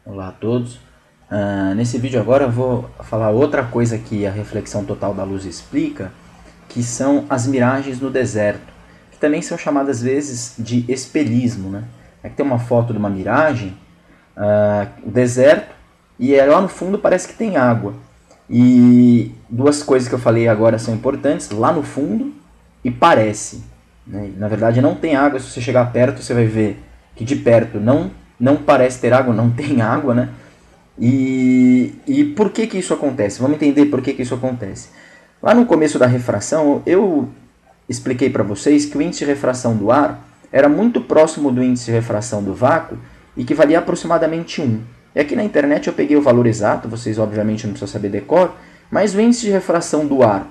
Olá a todos. Nesse vídeo agora eu vou falar outra coisa que a reflexão total da luz explica, que são as miragens no deserto, que também são chamadas às vezes de espelhismo, né? Aqui tem uma foto de uma miragem, o deserto, e lá no fundo parece que tem água. E duas coisas que eu falei agora são importantes, lá no fundo e parece, né? Na verdade não tem água, se você chegar perto você vai ver que de perto não parece ter água, não tem água, né? E por que isso acontece? Vamos entender por que isso acontece. Lá no começo da refração, eu expliquei para vocês que o índice de refração do ar era muito próximo do índice de refração do vácuo e que valia aproximadamente 1. E aqui na internet eu peguei o valor exato, vocês obviamente não precisam saber decor, mas o índice de refração do ar,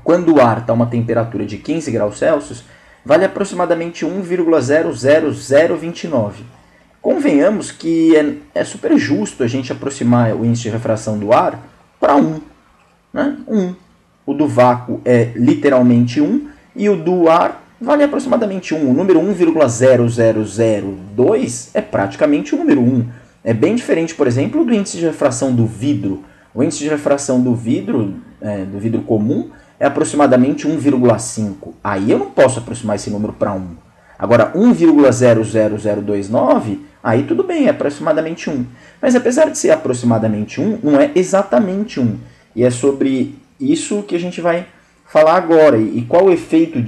quando o ar está a uma temperatura de 15 graus Celsius, vale aproximadamente 1,00029. Convenhamos que é super justo a gente aproximar o índice de refração do ar para 1. Né? 1. O do vácuo é literalmente 1 e o do ar vale aproximadamente 1. O número 1,0002 é praticamente o número 1. É bem diferente, por exemplo, do índice de refração do vidro. O índice de refração do vidro comum, é aproximadamente 1,5. Aí eu não posso aproximar esse número para 1. Agora, 1,00029, aí tudo bem, é aproximadamente 1. Mas apesar de ser aproximadamente 1, não é exatamente 1. E é sobre isso que a gente vai falar agora. E qual o efeito?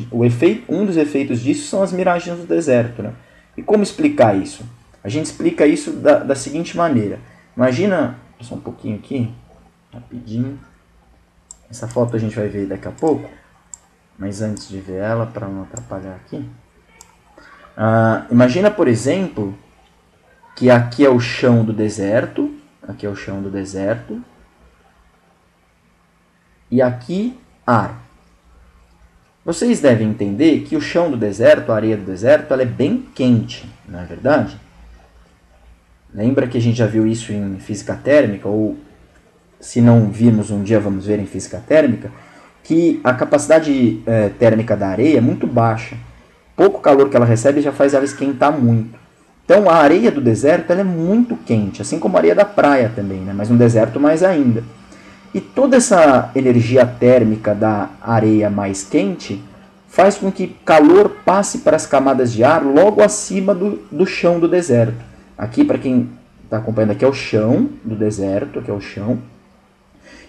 Um dos efeitos disso são as miragens do deserto. Né? E como explicar isso? A gente explica isso da seguinte maneira. Imagina, só um pouquinho aqui, rapidinho. Essa foto a gente vai ver daqui a pouco. Mas antes de ver ela, para não atrapalhar aqui. Imagina, por exemplo, que aqui é o chão do deserto. Aqui é o chão do deserto. E aqui, ar. Vocês devem entender que o chão do deserto, a areia do deserto, ela é bem quente, não é verdade? Lembra que a gente já viu isso em física térmica, ou se não vimos um dia vamos ver em física térmica, que a capacidade térmica da areia é muito baixa. Pouco calor que ela recebe já faz ela esquentar muito. Então a areia do deserto ela é muito quente, assim como a areia da praia também, né? Mas no deserto mais ainda. E toda essa energia térmica da areia mais quente faz com que calor passe para as camadas de ar logo acima do chão do deserto. Aqui, para quem está acompanhando, aqui é o chão do deserto, aqui é o chão.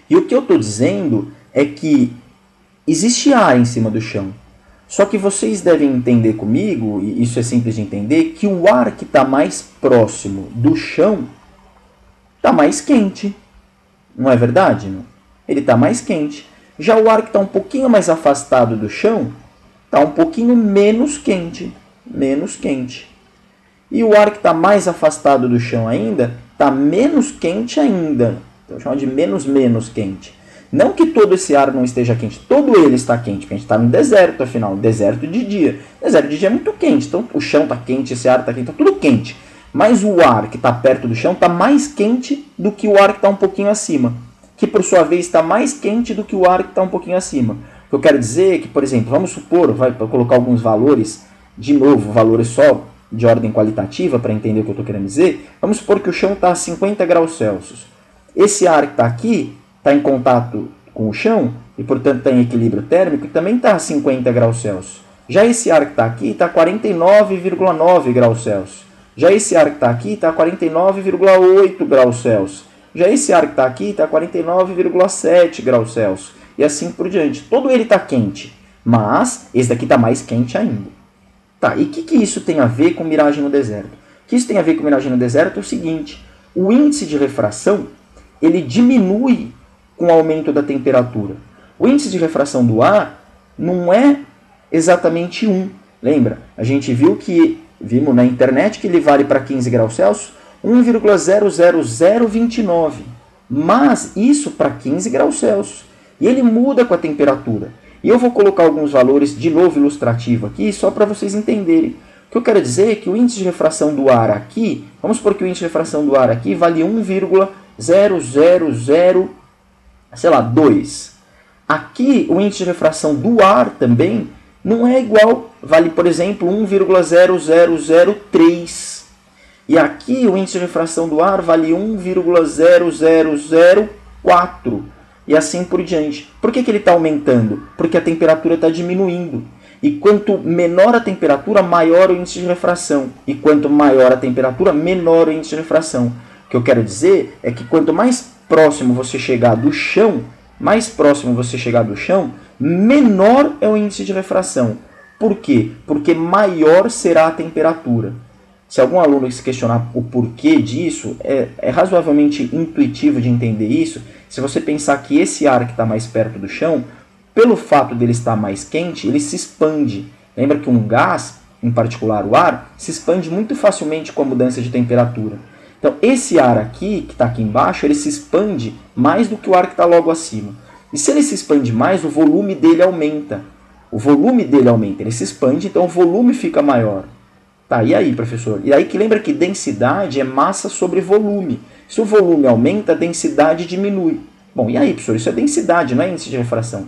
E o que eu estou dizendo é que existe ar em cima do chão. Só que vocês devem entender comigo, e isso é simples de entender, que o ar que está mais próximo do chão está mais quente. Não é verdade? Não? Ele está mais quente. Já o ar que está um pouquinho mais afastado do chão está um pouquinho menos quente. Menos quente. E o ar que está mais afastado do chão ainda está menos quente ainda. Então, chama de menos quente. Não que todo esse ar não esteja quente, todo ele está quente, porque a gente está no deserto, afinal, deserto de dia. Deserto de dia é muito quente, então o chão está quente, esse ar está quente, está tudo quente. Mas o ar que está perto do chão está mais quente do que o ar que está um pouquinho acima, que por sua vez está mais quente do que o ar que está um pouquinho acima. O que eu quero dizer é que, por exemplo, vamos supor, para colocar alguns valores, de novo, valores só de ordem qualitativa, para entender o que eu estou querendo dizer, vamos supor que o chão está a 50 graus Celsius. Esse ar que está aqui está em contato com o chão e, portanto, está em equilíbrio térmico e também está a 50 graus Celsius. Já esse ar que está aqui está a 49,9 graus Celsius. Já esse ar que está aqui está a 49,8 graus Celsius. Já esse ar que está aqui está a 49,7 graus Celsius. E assim por diante. Todo ele está quente, mas esse daqui está mais quente ainda. Tá, e o que isso tem a ver com miragem no deserto? O que isso tem a ver com miragem no deserto é o seguinte. O índice de refração ele diminui com o aumento da temperatura. O índice de refração do ar não é exatamente 1. Lembra? A gente vimos na internet que ele vale para 15 graus Celsius 1,00029. Mas isso para 15 graus Celsius. E ele muda com a temperatura. E eu vou colocar alguns valores de novo ilustrativo aqui, só para vocês entenderem. O que eu quero dizer é que o índice de refração do ar aqui, vamos supor que o índice de refração do ar aqui vale 1,00002. Aqui, o índice de refração do ar também não é igual, vale, por exemplo, 1,0003. E aqui o índice de refração do ar vale 1,0004 e assim por diante. Por que ele está aumentando? Porque a temperatura está diminuindo. E quanto menor a temperatura, maior o índice de refração. E quanto maior a temperatura, menor o índice de refração. O que eu quero dizer é que quanto mais próximo você chegar do chão, menor é o índice de refração. Por quê? Porque maior será a temperatura. Se algum aluno se questionar o porquê disso, é razoavelmente intuitivo de entender isso. Se você pensar que esse ar que está mais perto do chão, pelo fato dele estar mais quente, ele se expande. Lembra que um gás, em particular o ar, se expande muito facilmente com a mudança de temperatura. Então, esse ar aqui, que está aqui embaixo, ele se expande mais do que o ar que está logo acima. E se ele se expande mais, o volume dele aumenta. Ele se expande, então o volume fica maior. Tá, e aí, professor? E aí que lembra que densidade é massa sobre volume. Se o volume aumenta, a densidade diminui. Bom, e aí, professor? Isso é densidade, não é índice de refração.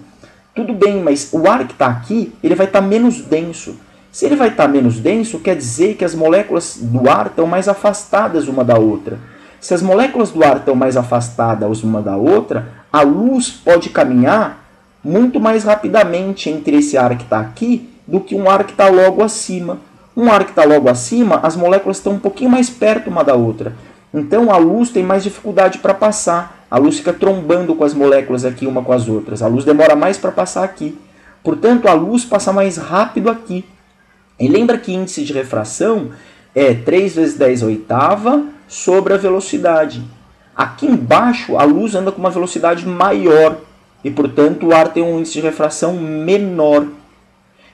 Tudo bem, mas o ar que está aqui, ele vai estar menos denso. Se ele vai estar menos denso, quer dizer que as moléculas do ar estão mais afastadas uma da outra. Se as moléculas do ar estão mais afastadas uma da outra, a luz pode caminhar muito mais rapidamente entre esse ar que está aqui do que um ar que está logo acima. Um ar que está logo acima, as moléculas estão um pouquinho mais perto uma da outra. Então a luz tem mais dificuldade para passar. A luz fica trombando com as moléculas aqui uma com as outras. A luz demora mais para passar aqui. Portanto, a luz passa mais rápido aqui. E lembra que índice de refração é 3 vezes 10 a oitava sobre a velocidade. Aqui embaixo, a luz anda com uma velocidade maior. E, portanto, o ar tem um índice de refração menor.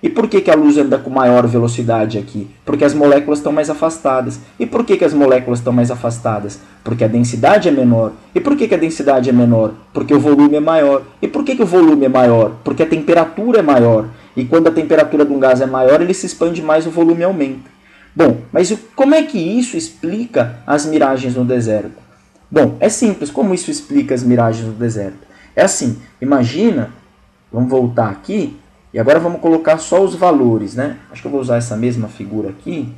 E por que a luz anda com maior velocidade aqui? Porque as moléculas estão mais afastadas. E por que as moléculas estão mais afastadas? Porque a densidade é menor. E por que a densidade é menor? Porque o volume é maior. E por que o volume é maior? Porque a temperatura é maior. E quando a temperatura de um gás é maior, ele se expande mais, o volume aumenta. Bom, mas como é que isso explica as miragens no deserto? Bom, é simples. Como isso explica as miragens no deserto? É assim, imagina, vamos voltar aqui, e agora vamos colocar só os valores, né? Acho que eu vou usar essa mesma figura aqui.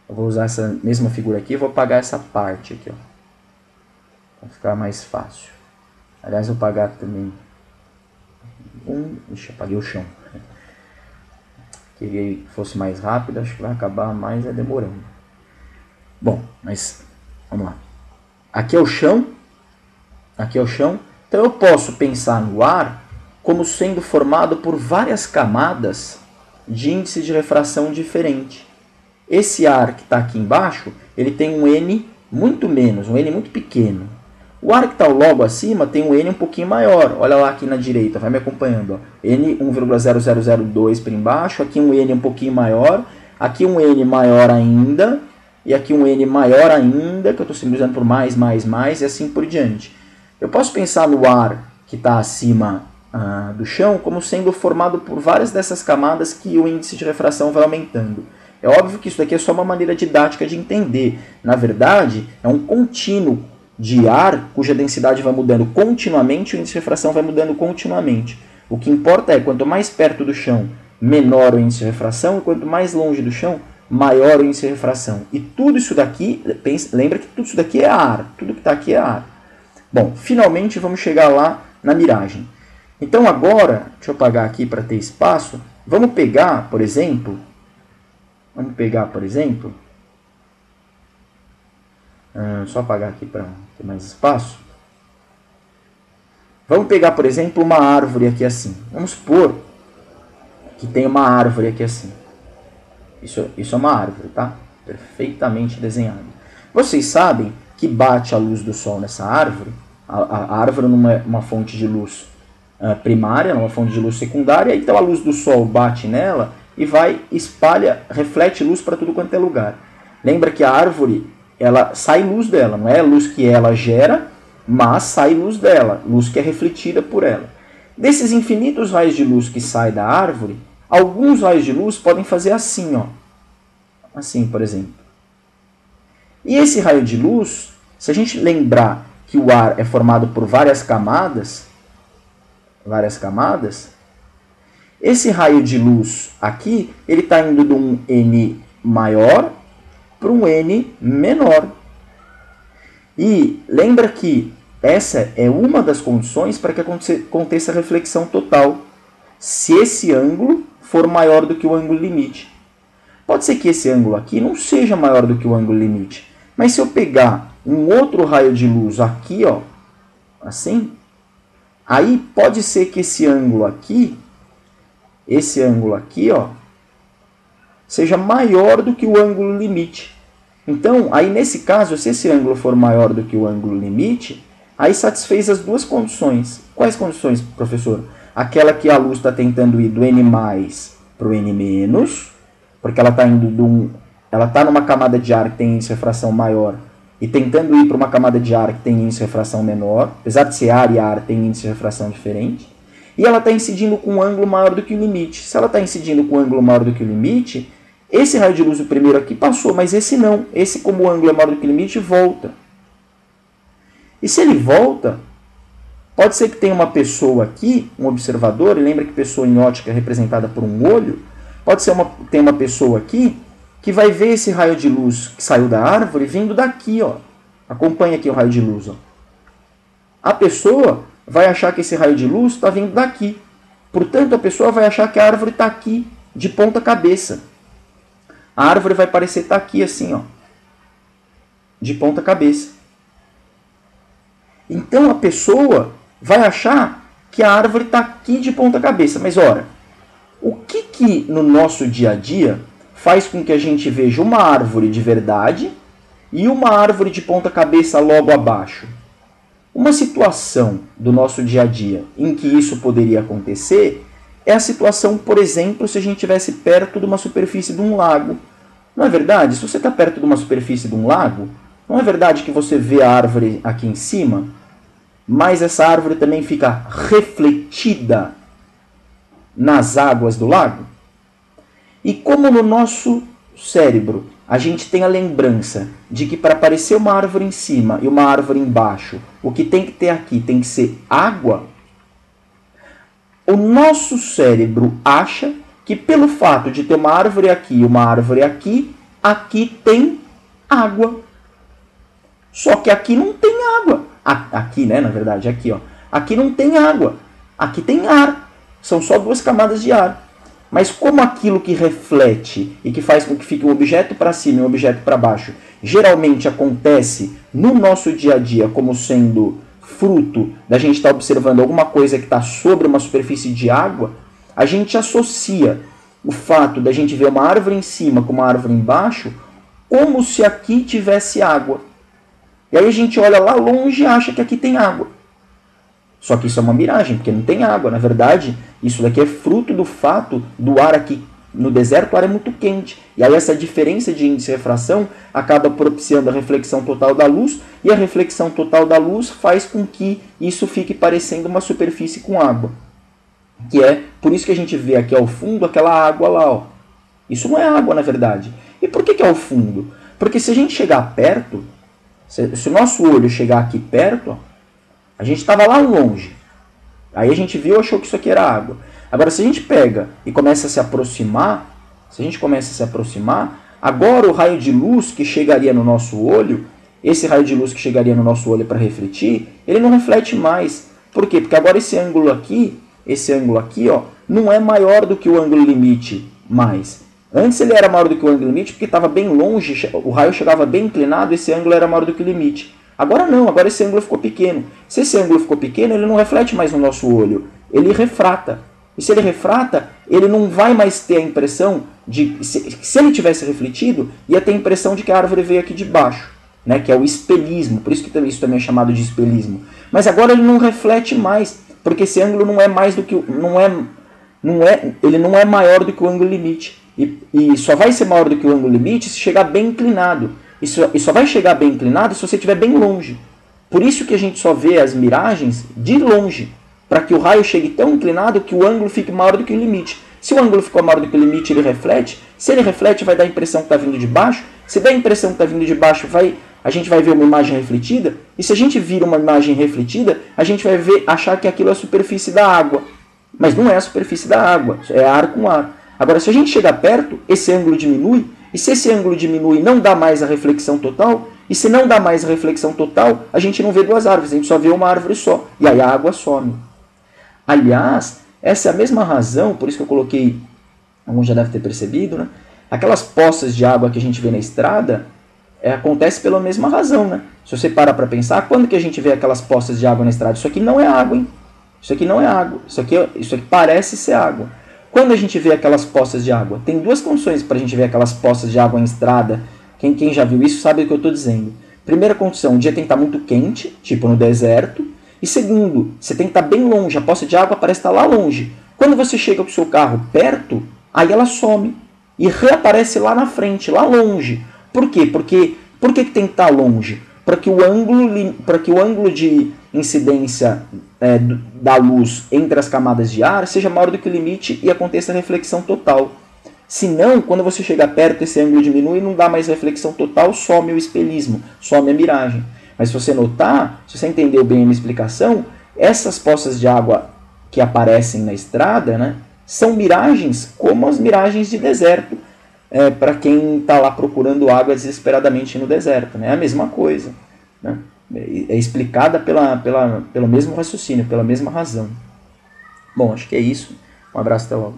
Eu vou usar essa mesma figura aqui e vou apagar essa parte aqui, ó. Vai ficar mais fácil. Aliás, eu vou apagar também Ixi, apaguei o chão. Queria que fosse mais rápido, acho que vai acabar mais demorando. Bom, mas vamos lá. Aqui é o chão. Aqui é o chão. Então eu posso pensar no ar como sendo formado por várias camadas de índice de refração diferente. Esse ar que está aqui embaixo, ele tem um N muito menos, um N muito pequeno. O ar que está logo acima tem um N um pouquinho maior. Olha lá aqui na direita, vai me acompanhando. Ó. N 1,0002 para embaixo, aqui um N um pouquinho maior, aqui um N maior ainda, e aqui um N maior ainda, que eu estou simbolizando por mais, e assim por diante. Eu posso pensar no ar que está acima do chão como sendo formado por várias dessas camadas que o índice de refração vai aumentando. É óbvio que isso daqui é só uma maneira didática de entender. Na verdade, é um contínuo de ar cuja densidade vai mudando continuamente, o índice de refração vai mudando continuamente. O que importa é, quanto mais perto do chão, menor o índice de refração, e quanto mais longe do chão, maior o índice de refração. E tudo isso daqui, lembra que tudo isso daqui é ar, tudo que está aqui é ar. Bom, finalmente vamos chegar lá na miragem. Então agora, deixa eu apagar aqui para ter espaço, vamos pegar, por exemplo, só apagar aqui para ter mais espaço. Vamos pegar, por exemplo, uma árvore aqui assim. Vamos supor que tem uma árvore aqui assim. Isso é uma árvore, tá? Perfeitamente desenhado. Vocês sabem que bate a luz do sol nessa árvore. A árvore não é uma fonte de luz primária, não é uma fonte de luz secundária. Então a luz do sol bate nela e espalha, reflete luz para tudo quanto é lugar. Lembra que a árvore, ela sai luz dela, não é luz que ela gera, mas sai luz dela, luz que é refletida por ela. Desses infinitos raios de luz que saem da árvore, alguns raios de luz podem fazer assim, ó. Assim, por exemplo. E esse raio de luz, se a gente lembrar que o ar é formado por várias camadas, esse raio de luz aqui, ele está indo de um N maior para um n menor. E lembra que essa é uma das condições para que aconteça a reflexão total, se esse ângulo for maior do que o ângulo limite. Pode ser que esse ângulo aqui não seja maior do que o ângulo limite, mas se eu pegar um outro raio de luz aqui, ó, assim, aí pode ser que esse ângulo aqui, ó, seja maior do que o ângulo limite. Então, aí nesse caso, se esse ângulo for maior do que o ângulo limite, aí satisfez as duas condições. Quais condições, professor? Aquela que a luz está tentando ir do n mais para o n menos, porque ela está indo ela está numa camada de ar que tem índice de refração maior e tentando ir para uma camada de ar que tem índice de refração menor, apesar de ser ar e ar tem índice de refração diferente, e ela está incidindo com um ângulo maior do que o limite. Se ela está incidindo com um ângulo maior do que o limite, esse raio de luz, o primeiro aqui, passou, mas esse não. Esse, como o ângulo é maior do que o limite, volta. E se ele volta, pode ser que tenha uma pessoa aqui, um observador, e lembra que pessoa em ótica é representada por um olho, pode ser tem uma pessoa aqui que vai ver esse raio de luz que saiu da árvore vindo daqui, ó. Acompanha aqui o raio de luz, ó. A pessoa vai achar que esse raio de luz está vindo daqui. Portanto, a pessoa vai achar que a árvore está aqui, de ponta cabeça. A árvore vai parecer estar aqui assim, ó, de ponta cabeça. Então a pessoa vai achar que a árvore está aqui de ponta cabeça. Mas ora, o que no nosso dia a dia faz com que a gente veja uma árvore de verdade e uma árvore de ponta cabeça logo abaixo? Uma situação do nosso dia a dia em que isso poderia acontecer é a situação, por exemplo, se a gente estivesse perto de uma superfície de um lago. Não é verdade? Se você está perto de uma superfície de um lago, não é verdade que você vê a árvore aqui em cima, mas essa árvore também fica refletida nas águas do lago? E como no nosso cérebro a gente tem a lembrança de que para aparecer uma árvore em cima e uma árvore embaixo, o que tem que ter aqui tem que ser água, o nosso cérebro acha que pelo fato de ter uma árvore aqui e uma árvore aqui, aqui tem água. Só que aqui não tem água. Aqui, né, na verdade, aqui, ó. Aqui não tem água. Aqui tem ar. São só duas camadas de ar. Mas como aquilo que reflete e que faz com que fique um objeto para cima e um objeto para baixo, geralmente acontece no nosso dia a dia como sendo fruto da gente estar observando alguma coisa que está sobre uma superfície de água, a gente associa o fato da gente ver uma árvore em cima com uma árvore embaixo como se aqui tivesse água. E aí a gente olha lá longe e acha que aqui tem água. Só que isso é uma miragem, porque não tem água. Na verdade, isso daqui é fruto do fato do ar aqui. No deserto, o ar é muito quente. E aí essa diferença de índice de refração acaba propiciando a reflexão total da luz. E a reflexão total da luz faz com que isso fique parecendo uma superfície com água. Que é por isso que a gente vê aqui ao fundo aquela água lá. Ó. Isso não é água, na verdade. E por que é ao fundo? Porque se a gente chegar perto, se o nosso olho chegar aqui perto, ó, a gente estava lá longe. Aí a gente viu e achou que isso aqui era água. Agora, se a gente pega e começa a se aproximar, agora o raio de luz que chegaria no nosso olho, esse raio de luz que chegaria no nosso olho para refletir, ele não reflete mais. Por quê? Porque agora esse ângulo aqui, ó, não é maior do que o ângulo limite mais. Antes ele era maior do que o ângulo limite porque estava bem longe, o raio chegava bem inclinado, esse ângulo era maior do que o limite. Agora não, agora esse ângulo ficou pequeno. Se esse ângulo ficou pequeno, ele não reflete mais no nosso olho, ele refrata. E se ele refrata, ele não vai mais ter a impressão de... Se ele tivesse refletido, ia ter a impressão de que a árvore veio aqui de baixo, né, que é o espelhismo, por isso que isso também é chamado de espelhismo. Mas agora ele não reflete mais, porque esse ângulo não é mais do que... ele não é maior do que o ângulo limite. E só vai ser maior do que o ângulo limite se chegar bem inclinado. E só vai chegar bem inclinado se você estiver bem longe. Por isso que a gente só vê as miragens de longe, para que o raio chegue tão inclinado que o ângulo fique maior do que o limite. Se o ângulo ficou maior do que o limite, ele reflete. Se ele reflete, vai dar a impressão que está vindo de baixo. Se der a impressão que está vindo de baixo, a gente vai ver uma imagem refletida. E se a gente vir uma imagem refletida, a gente vai achar que aquilo é a superfície da água. Mas não é a superfície da água, é ar com ar. Agora, se a gente chegar perto, esse ângulo diminui E se esse ângulo diminui, não dá mais a reflexão total? E se não dá mais a reflexão total, a gente não vê duas árvores, a gente só vê uma árvore só. E aí a água some. Aliás, essa é a mesma razão, por isso que eu coloquei, alguns já devem ter percebido, né? Aquelas poças de água que a gente vê na estrada, acontece pela mesma razão, né? Se você parar para pensar, quando que a gente vê aquelas poças de água na estrada? Isso aqui não é água, hein? Isso aqui não é água. Isso aqui parece ser água. Quando a gente vê aquelas poças de água, tem duas condições para a gente ver aquelas poças de água em estrada. Quem já viu isso sabe o que eu estou dizendo. Primeira condição, o dia tem que estar muito quente, tipo no deserto. E segundo, você tem que estar bem longe, a poça de água parece estar lá longe. Quando você chega com o seu carro perto, aí ela some e reaparece lá na frente, lá longe. Por quê? Por que tem que estar longe? Para que o ângulo de incidência da luz entre as camadas de ar seja maior do que o limite e aconteça a reflexão total. Se não, quando você chega perto, esse ângulo diminui e não dá mais reflexão total, some o espelhismo, some a miragem. Mas se você notar, se você entendeu bem a minha explicação, essas poças de água que aparecem na estrada, né, são miragens como as miragens de deserto, para quem está lá procurando água desesperadamente no deserto. Né? É a mesma coisa. Né? É explicada pelo mesmo raciocínio, pela mesma razão. Bom, acho que é isso. Um abraço, até logo.